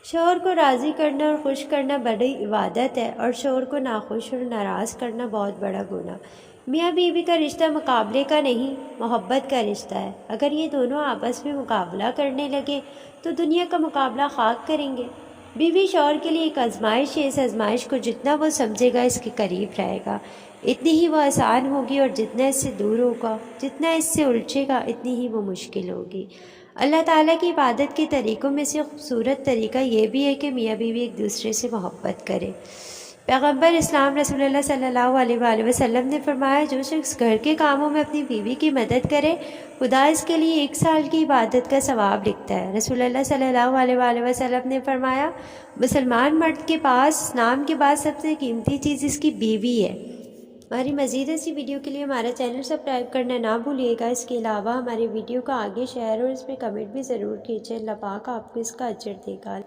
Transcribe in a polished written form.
شوہر کو راضی کرنا اور خوش کرنا بڑی عبادت ہے، اور شوہر کو ناخوش اور ناراض کرنا بہت بڑا گناہ۔ میاں بیوی کا رشتہ مقابلے کا نہیں، محبت کا رشتہ ہے۔ اگر یہ دونوں آپس میں مقابلہ کرنے لگے تو دنیا کا مقابلہ خاک کریں گے۔ بیوی شوہر کے لیے ایک آزمائش ہے، اس آزمائش کو جتنا وہ سمجھے گا اس کے قریب رہے گا، اتنی ہی وہ آسان ہوگی، اور جتنا اس سے دور ہوگا، جتنا اس سے الجھے گا، اتنی ہی وہ مشکل ہوگی۔ اللہ تعالیٰ کی عبادت کے طریقوں میں سے خوبصورت طریقہ یہ بھی ہے کہ میاں بیوی ایک دوسرے سے محبت کرے۔ پیغمبر اسلام رسول اللہ صلی اللہ علیہ وآلہ وسلم نے فرمایا، جو شخص گھر کے کاموں میں اپنی بیوی کی مدد کرے، خدا اس کے لیے 1 سال کی عبادت کا ثواب لکھتا ہے۔ رسول اللہ صلی اللہ علیہ وآلہ وسلم نے فرمایا، مسلمان مرد کے پاس اسلام کے بعد سب سے قیمتی چیز اس کی بیوی ہے۔ ہماری مزید ایسی ویڈیو کے لیے ہمارا چینل سبسکرائب کرنا نہ بھولیے گا۔ اس کے علاوہ ہماری ویڈیو کو آگے شیئر اور اس میں کمنٹ بھی ضرور کیجیے۔ اللہ پاک آپ کو اس کا اجر دے گا۔